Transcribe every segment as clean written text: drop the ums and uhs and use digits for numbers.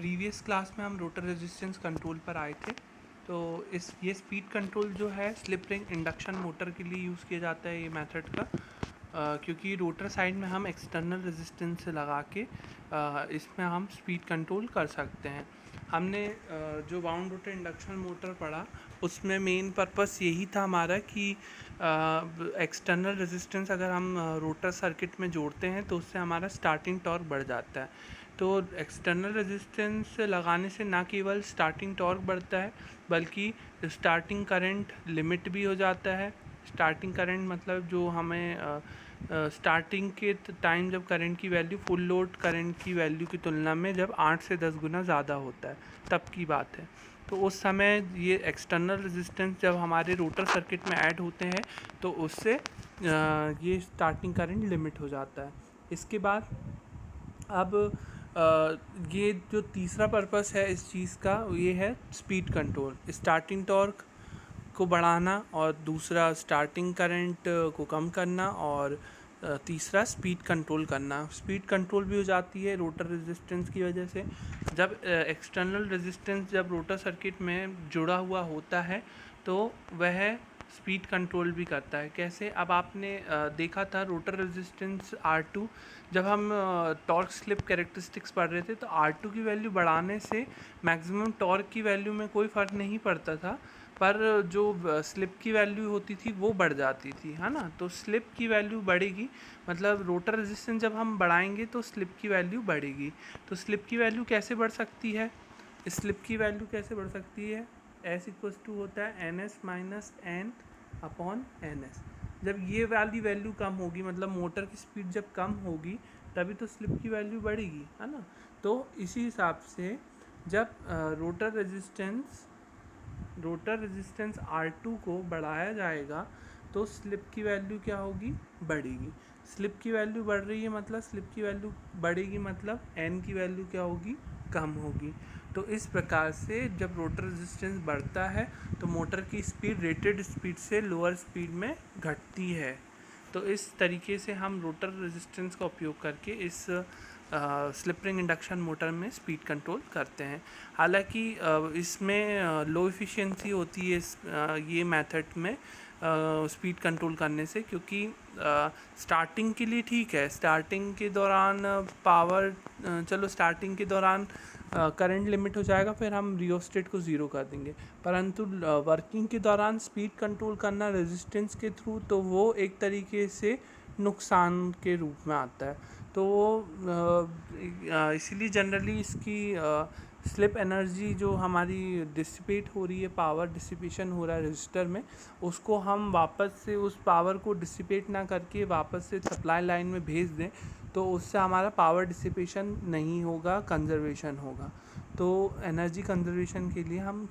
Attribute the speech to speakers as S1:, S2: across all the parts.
S1: Previous class में हम rotor resistance control पर आए थे। तो ये स्पीड कंट्रोल जो है स्लिप रिंग इंडक्शन मोटर के लिए यूज़ किया जाता है ये मेथड का, क्योंकि रोटर साइड में हम एक्सटर्नल रेजिस्टेंस लगा के इसमें हम स्पीड कंट्रोल कर सकते हैं। हमने जो बाउंड रोटर इंडक्शन मोटर पढ़ा उसमें मेन पर्पस यही था हमारा कि एक्सटर्नल रेजिस्टेंस अगर हम रोटर सर्किट में जोड़ते हैं तो उससे हमारा स्टार्टिंग टॉर्क बढ़ जाता है। तो एक्सटर्नल रेजिस्टेंस लगाने से ना केवल स्टार्टिंग टॉर्क बढ़ता है बल्कि स्टार्टिंग करंट लिमिट भी हो जाता है। स्टार्टिंग करंट मतलब जो हमें स्टार्टिंग के टाइम जब करंट की वैल्यू फुल लोड करंट की वैल्यू की तुलना में जब 8 से 10 गुना ज़्यादा होता है तब की बात है। तो उस समय ये एक्सटर्नल रेजिस्टेंस जब हमारे रोटर सर्किट में ऐड होते हैं तो उससे ये स्टार्टिंग करंट लिमिट हो जाता है। इसके बाद अब ये जो तीसरा पर्पस है इस चीज़ का ये है स्पीड कंट्रोल, स्टार्टिंग टॉर्क को बढ़ाना और दूसरा स्टार्टिंग करंट को कम करना और तीसरा स्पीड कंट्रोल करना। स्पीड कंट्रोल भी हो जाती है रोटर रेजिस्टेंस की वजह से। जब एक्सटर्नल रेजिस्टेंस जब रोटर सर्किट में जुड़ा हुआ होता है तो वह स्पीड कंट्रोल भी करता है। कैसे? अब आपने देखा था रोटर रेजिस्टेंस R2 जब हम टॉर्क स्लिप कैरेक्टरिस्टिक्स पढ़ रहे थे तो R2 की वैल्यू बढ़ाने से मैक्सिमम टॉर्क की वैल्यू में कोई फ़र्क नहीं पड़ता था, पर जो स्लिप की वैल्यू होती थी वो बढ़ जाती थी, है ना। तो स्लिप की वैल्यू बढ़ेगी, मतलब रोटर रेजिस्टेंस जब हम बढ़ाएंगे तो स्लिप की वैल्यू बढ़ेगी। तो स्लिप की वैल्यू कैसे बढ़ सकती है? स्लिप की वैल्यू कैसे बढ़ सकती है? S इक्वल्स टू होता है NS minus N upon NS। जब ये वाली वैल्यू कम होगी, मतलब मोटर की स्पीड जब कम होगी तभी तो स्लिप की वैल्यू बढ़ेगी, है ना। तो इसी हिसाब से जब रोटर रेजिस्टेंस R2 को बढ़ाया जाएगा तो स्लिप की वैल्यू क्या होगी? बढ़ेगी। स्लिप की वैल्यू बढ़ रही है मतलब स्लिप की वैल्यू बढ़ेगी, मतलब n की वैल्यू क्या होगी? कम होगी। तो इस प्रकार से जब रोटर रेजिस्टेंस बढ़ता है तो मोटर की स्पीड रेटेड स्पीड से लोअर स्पीड में घटती है। तो इस तरीके से हम रोटर रेजिस्टेंस का उपयोग करके इस स्लिप रिंग इंडक्शन मोटर में स्पीड कंट्रोल करते हैं। हालांकि इसमें लो एफिशिएंसी होती है ये मेथड में स्पीड कंट्रोल करने से, क्योंकि स्टार्टिंग के लिए ठीक है, स्टार्टिंग के दौरान पावर चलो स्टार्टिंग के दौरान करंट लिमिट हो जाएगा, फिर हम रियोस्टेट को ज़ीरो कर देंगे। परंतु वर्किंग के दौरान स्पीड कंट्रोल करना रेजिस्टेंस के थ्रू तो वो एक तरीके से नुकसान के रूप में आता है। तो इसीलिए जनरली इसकी स्लिप एनर्जी जो हमारी डिसिपेट हो रही है, पावर डिसिपेशन हो रहा है रजिस्टर में, उसको हम वापस से उस पावर को डिसिपेट ना करके वापस से सप्लाई लाइन में भेज दें तो उससे हमारा पावर डिसिपेशन नहीं होगा, कंजर्वेशन होगा। तो एनर्जी कंजर्वेशन के लिए हम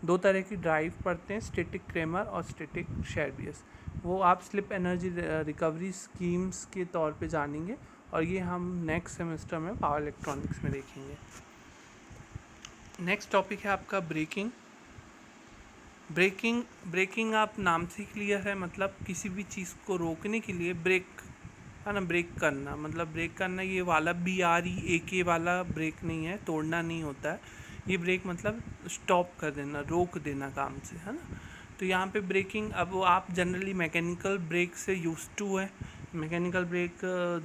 S1: दो तरह की ड्राइव पढ़ते हैं, स्टैटिक क्रेमर और स्टैटिक शेरबियस। वो आप स्लिप एनर्जी रिकवरी स्कीम्स के तौर पे जानेंगे और ये हम नेक्स्ट सेमेस्टर में पावर इलेक्ट्रॉनिक्स में देखेंगे। नेक्स्ट टॉपिक है आपका ब्रेकिंग। ब्रेकिंग आप नाम से क्लियर है, मतलब किसी भी चीज़ को रोकने के लिए ब्रेक, है ना, ब्रेक करना। मतलब ब्रेक करना ये वाला BREAK वाला ब्रेक नहीं है, तोड़ना नहीं होता है। ये ब्रेक मतलब स्टॉप कर देना, रोक देना काम से, है ना। तो यहाँ पे ब्रेकिंग, अब वो आप जनरली मैकेनिकल ब्रेक से यूज टू है। Mechanical break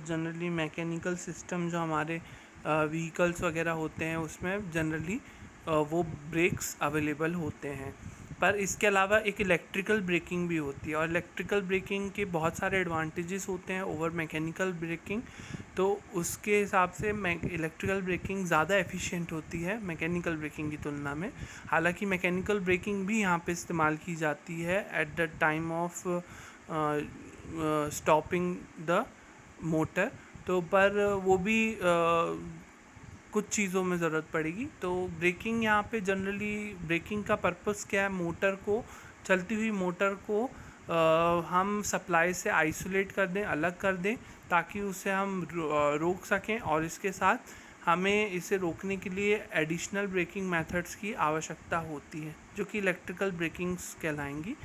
S1: generally mechanical system जो हमारे व्हीकल्स वगैरह होते हैं उसमें जनरली वो ब्रेक्स अवेलेबल होते हैं। पर इसके अलावा एक इलेक्ट्रिकल ब्रेकिंग भी होती है और इलेक्ट्रिकल ब्रेकिंग के बहुत सारे एडवांटेजेस होते हैं ओवर मैकेनिकल ब्रेकिंग। तो उसके हिसाब से इलेक्ट्रिकल ब्रेकिंग ज़्यादा एफिशिएंट होती है मैकेनिकल ब्रेकिंग की तुलना में। हालांकि मैकेनिकल ब्रेकिंग भी यहाँ पे इस्तेमाल की जाती है at the time of stopping the motor, तो पर वो भी कुछ चीज़ों में ज़रूरत पड़ेगी। तो ब्रेकिंग यहाँ पे जनरली ब्रेकिंग का पर्पस क्या है? मोटर को, चलती हुई मोटर को हम सप्लाई से आइसोलेट कर दें, अलग कर दें, ताकि उसे हम रोक सकें। और इसके साथ हमें इसे रोकने के लिए एडिशनल ब्रेकिंग मेथड्स की आवश्यकता होती है जो कि इलेक्ट्रिकल ब्रेकिंग्स कहलाएंगी।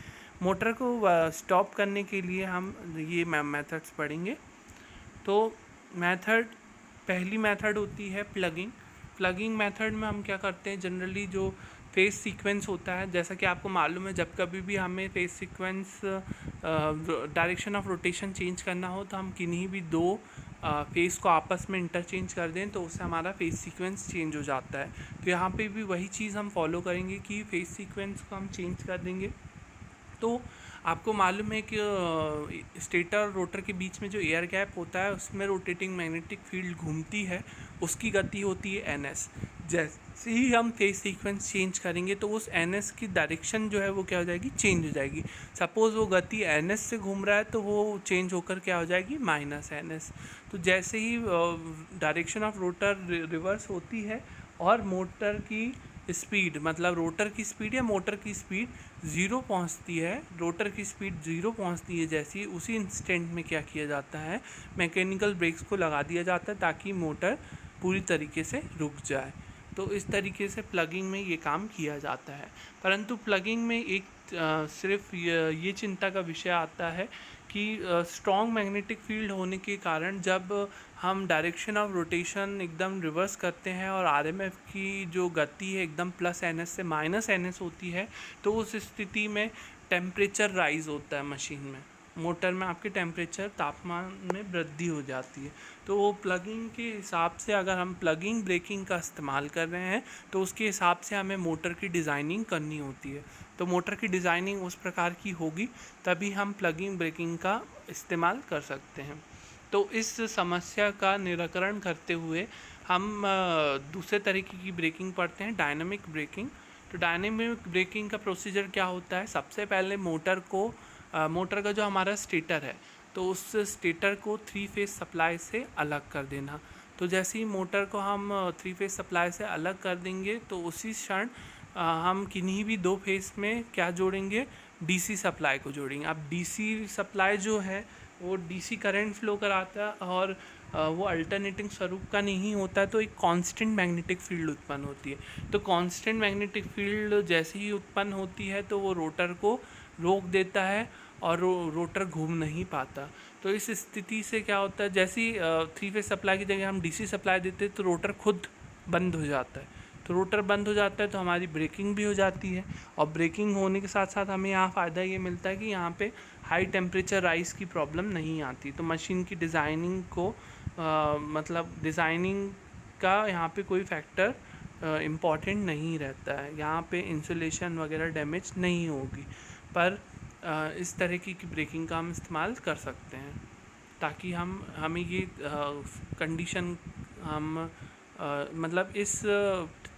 S1: मोटर को स्टॉप करने के लिए हम ये मेथड्स पढ़ेंगे। तो पहली मेथड होती है प्लगिंग। प्लगिंग मेथड में हम क्या करते हैं, जनरली जो फेस सीक्वेंस होता है, जैसा कि आपको मालूम है जब कभी भी हमें face sequence direction of rotation change करना हो तो हम किन्हीं भी दो फेस को आपस में इंटरचेंज कर दें तो उससे हमारा फेस सीक्वेंस चेंज हो जाता है। तो यहाँ पे भी वही चीज़ हम फॉलो करेंगे कि फेस सीक्वेंस को हम चेंज कर देंगे। तो आपको मालूम है कि स्टेटर और रोटर के बीच में जो एयर गैप होता है उसमें रोटेटिंग मैग्नेटिक फील्ड घूमती है, उसकी गति होती है NS। जैसे ही हम फेस सीक्वेंस चेंज करेंगे तो उस NS की डायरेक्शन जो है वो क्या हो जाएगी, चेंज हो जाएगी। सपोज़ वो गति NS से घूम रहा है तो वो चेंज होकर क्या हो जाएगी, -NS। तो जैसे ही डायरेक्शन ऑफ रोटर रिवर्स होती है और मोटर की स्पीड, मतलब रोटर की स्पीड या मोटर की स्पीड ज़ीरो पहुंचती है, रोटर की स्पीड ज़ीरो पहुंचती है, जैसी उसी इंस्टेंट में क्या किया जाता है, मैकेनिकल ब्रेक्स को लगा दिया जाता है ताकि मोटर पूरी तरीके से रुक जाए। तो इस तरीके से प्लगिंग में ये काम किया जाता है। परंतु प्लगिंग में एक सिर्फ ये चिंता का विषय आता है कि स्ट्रॉन्ग मैग्नेटिक फील्ड होने के कारण जब हम डायरेक्शन ऑफ रोटेशन एकदम रिवर्स करते हैं और RMF की जो गति है एकदम +NS से -NS होती है, तो उस स्थिति में टेम्परेचर राइज होता है मशीन में, मोटर में आपके टेम्परेचर तापमान में वृद्धि हो जाती है। तो वो प्लगिंग के हिसाब से अगर हम प्लगिंग ब्रेकिंग का इस्तेमाल कर रहे हैं तो उसके हिसाब से हमें मोटर की डिज़ाइनिंग करनी होती है। तो मोटर की डिज़ाइनिंग उस प्रकार की होगी तभी हम प्लगिंग ब्रेकिंग का इस्तेमाल कर सकते हैं। तो इस समस्या का निराकरण करते हुए हम दूसरे तरीके की ब्रेकिंग पढ़ते हैं, डायनामिक ब्रेकिंग। तो डायनामिक ब्रेकिंग का प्रोसीजर क्या होता है, सबसे पहले मोटर का जो हमारा स्टेटर है तो उस स्टेटर को 3 फेज सप्लाई से अलग कर देना। तो जैसे ही मोटर को हम 3 फेज सप्लाई से अलग कर देंगे तो उसी क्षण हम किन्हीं भी 2 फेज में क्या जोड़ेंगे, DC सप्लाई को जोड़ेंगे। अब DC सप्लाई जो है वो DC करंट फ्लो कराता है और वो अल्टरनेटिंग स्वरूप का नहीं होता है, तो एक कांस्टेंट मैग्नेटिक फील्ड उत्पन्न होती है। तो कांस्टेंट मैग्नेटिक फील्ड जैसे ही उत्पन्न होती है तो वो रोटर को रोक देता है और रोटर घूम नहीं पाता। तो इस स्थिति से क्या होता है, जैसे ही 3 फेज सप्लाई की जगह हम DC सप्लाई देते हैं तो रोटर खुद बंद हो जाता है। तो रोटर बंद हो जाता है तो हमारी ब्रेकिंग भी हो जाती है, और ब्रेकिंग होने के साथ साथ हमें यहाँ फ़ायदा ये मिलता है कि यहाँ पे हाई टेम्परेचर राइज की प्रॉब्लम नहीं आती। तो मशीन की डिज़ाइनिंग को मतलब डिज़ाइनिंग का यहाँ पे कोई फैक्टर इम्पॉर्टेंट नहीं रहता है, यहाँ पे इंसुलेशन वगैरह डैमेज नहीं होगी। पर इस तरीके की ब्रेकिंग का हम इस्तेमाल कर सकते हैं ताकि हमें ये कंडीशन हम मतलब इस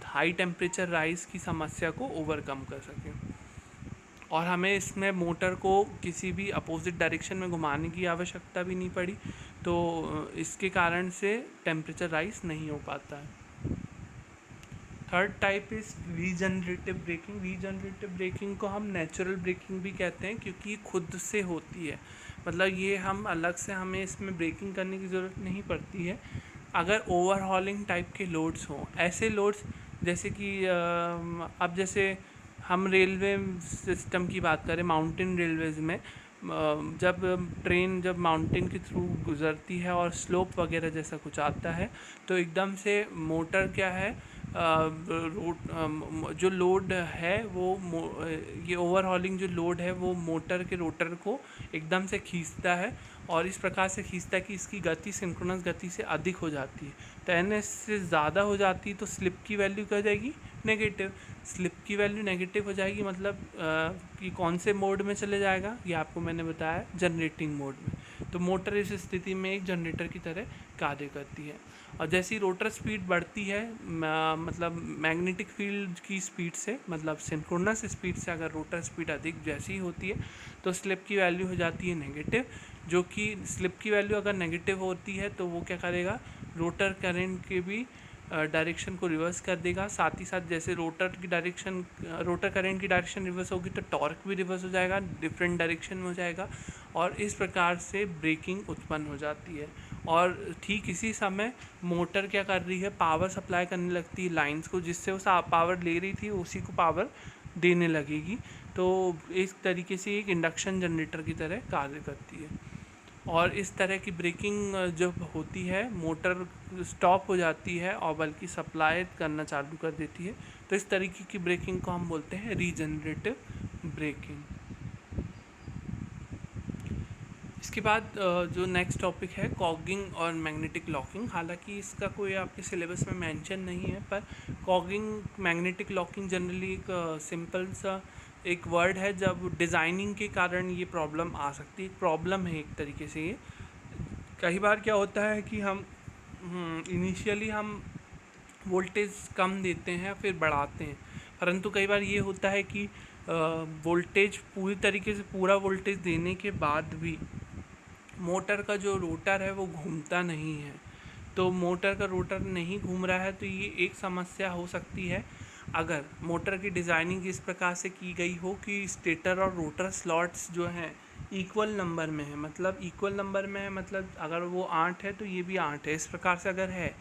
S1: हाई टेम्परेचर राइज की समस्या को ओवरकम कर सकें, और हमें इसमें मोटर को किसी भी अपोजिट डायरेक्शन में घुमाने की आवश्यकता भी नहीं पड़ी। तो इसके कारण से टेम्परेचर राइज नहीं हो पाता है। Third type is regenerative braking. Regenerative braking को हम नेचुरल ब्रेकिंग भी कहते हैं क्योंकि ये खुद से होती है, मतलब ये हम अलग से हमें इसमें ब्रेकिंग करने की ज़रूरत नहीं पड़ती है। अगर ओवरहॉलिंग टाइप के लोड्स हों, ऐसे लोड्स जैसे कि अब जैसे हम रेलवे सिस्टम की बात करें, माउंटेन रेलवेज़ में जब ट्रेन जब माउंटेन के थ्रू गुज़रती है और स्लोप वगैरह जैसा कुछ आता है तो एकदम से मोटर क्या है, जो लोड है वो ये ओवरहॉलिंग जो लोड है वो मोटर के रोटर को एकदम से खींचता है, और इस प्रकार से खींचता है कि इसकी गति सिंक्रोनस गति से अधिक हो जाती है। तो NS से ज़्यादा हो जाती है तो स्लिप की वैल्यू क्या हो जाएगी, नेगेटिव। स्लिप की वैल्यू नेगेटिव हो जाएगी मतलब कि कौन से मोड में चले जाएगा, ये आपको मैंने बताया, जनरेटिंग मोड में। तो मोटर इस स्थिति में एक जनरेटर की तरह कार्य करती है। और जैसी रोटर स्पीड बढ़ती है मतलब मैग्नेटिक फील्ड की स्पीड से, मतलब सिंक्रोनस स्पीड से अगर रोटर स्पीड अधिक जैसी होती है तो स्लिप की वैल्यू हो जाती है नेगेटिव, जो कि स्लिप की वैल्यू अगर नेगेटिव होती है तो वो क्या करेगा, रोटर करंट के भी डायरेक्शन को रिवर्स कर देगा। साथ ही साथ जैसे रोटर करंट की डायरेक्शन रिवर्स होगी तो टॉर्क भी रिवर्स हो जाएगा, डिफरेंट डायरेक्शन में हो जाएगा, और इस प्रकार से ब्रेकिंग उत्पन्न हो जाती है। और ठीक इसी समय मोटर क्या कर रही है, पावर सप्लाई करने लगती है लाइंस को, जिससे उस पावर ले रही थी उसी को पावर देने लगेगी। तो इस तरीके से एक इंडक्शन जनरेटर की तरह कार्य करती है। और इस तरह की ब्रेकिंग जब होती है मोटर स्टॉप हो जाती है और बल्कि सप्लाई करना चालू कर देती है, तो इस तरीके की ब्रेकिंग को हम बोलते हैं रीजनरेटिव ब्रेकिंग। इसके बाद जो नेक्स्ट टॉपिक है कॉगिंग और मैग्नेटिक लॉकिंग। हालांकि इसका कोई आपके सिलेबस में मेंशन नहीं है, पर कॉगिंग मैग्नेटिक लॉकिंग जनरली एक सिंपल सा एक वर्ड है जब डिज़ाइनिंग के कारण ये प्रॉब्लम आ सकती है। एक प्रॉब्लम है एक तरीके से ये। कई बार क्या होता है कि हम इनिशियली हम वोल्टेज कम देते हैं फिर बढ़ाते हैं, परंतु कई बार ये होता है कि वोल्टेज पूरी तरीके से पूरा वोल्टेज देने के बाद भी मोटर का जो रोटर है वो घूमता नहीं है। तो मोटर का रोटर नहीं घूम रहा है तो ये एक समस्या हो सकती है। अगर मोटर की डिज़ाइनिंग इस प्रकार से की गई हो कि स्टेटर और रोटर स्लॉट्स जो हैं इक्वल नंबर में है, मतलब इक्वल नंबर में है, मतलब अगर वो 8 है तो ये भी 8 है, इस प्रकार से अगर है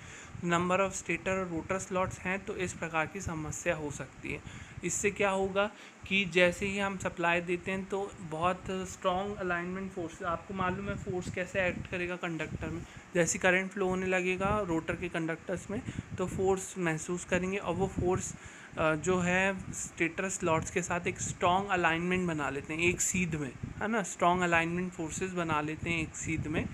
S1: नंबर ऑफ़ स्टेटर और रोटर स्लॉट्स हैं तो इस प्रकार की समस्या हो सकती है। इससे क्या होगा कि जैसे ही हम सप्लाई देते हैं तो बहुत स्ट्रॉन्ग अलाइनमेंट फोर्स, आपको मालूम है फोर्स कैसे एक्ट करेगा कंडक्टर में। जैसे करंट फ्लो होने लगेगा रोटर के कंडक्टर्स में तो फोर्स महसूस करेंगे, और वो फोर्स जो है स्टेटर स्लॉट्स के साथ एक स्ट्रॉन्ग अलाइनमेंट बना लेते हैं एक सीध में, है ना, स्ट्रॉन्ग अलाइनमेंट फोर्सेस बना लेते हैं एक सीध में,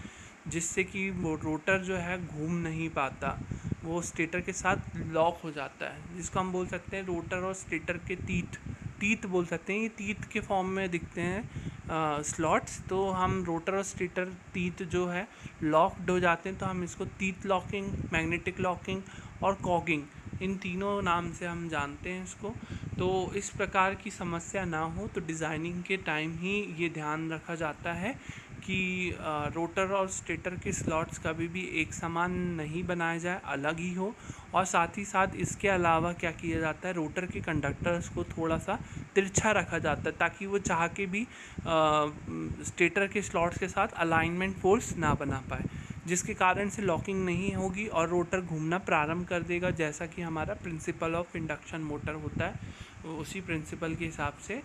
S1: जिससे कि वो रोटर जो है घूम नहीं पाता, वो स्टेटर के साथ लॉक हो जाता है, जिसको हम बोल सकते हैं रोटर और स्टेटर के टीथ बोल सकते हैं। ये टीथ के फॉर्म में दिखते हैं स्लॉट्स, तो हम रोटर और स्टेटर टीथ जो है लॉक्ड हो जाते हैं तो हम इसको टीथ लॉकिंग, मैग्नेटिक लॉकिंग और कॉगिंग, इन तीनों नाम से हम जानते हैं इसको। तो इस प्रकार की समस्या ना हो तो डिज़ाइनिंग के टाइम ही ये ध्यान रखा जाता है कि रोटर और स्टेटर के स्लॉट्स कभी भी एक समान नहीं बनाए जाए, अलग ही हो। और साथ ही साथ इसके अलावा क्या किया जाता है, रोटर के कंडक्टर्स को थोड़ा सा तिरछा रखा जाता है ताकि वो चाह के भी स्टेटर के स्लॉट्स के साथ अलाइनमेंट फोर्स ना बना पाए, जिसके कारण से लॉकिंग नहीं होगी और रोटर घूमना प्रारंभ कर देगा। जैसा कि हमारा प्रिंसिपल ऑफ इंडक्शन मोटर होता है, उसी प्रिंसिपल के हिसाब से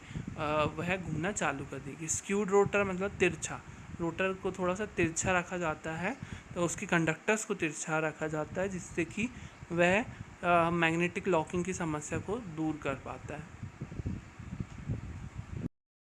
S1: वह घूमना चालू कर देगी। स्क्यूड रोटर मतलब तिरछा, रोटर को थोड़ा सा तिरछा रखा जाता है, तो उसके कंडक्टर्स को तिरछा रखा जाता है जिससे कि वह मैग्नेटिक लॉकिंग की समस्या को दूर कर पाता है।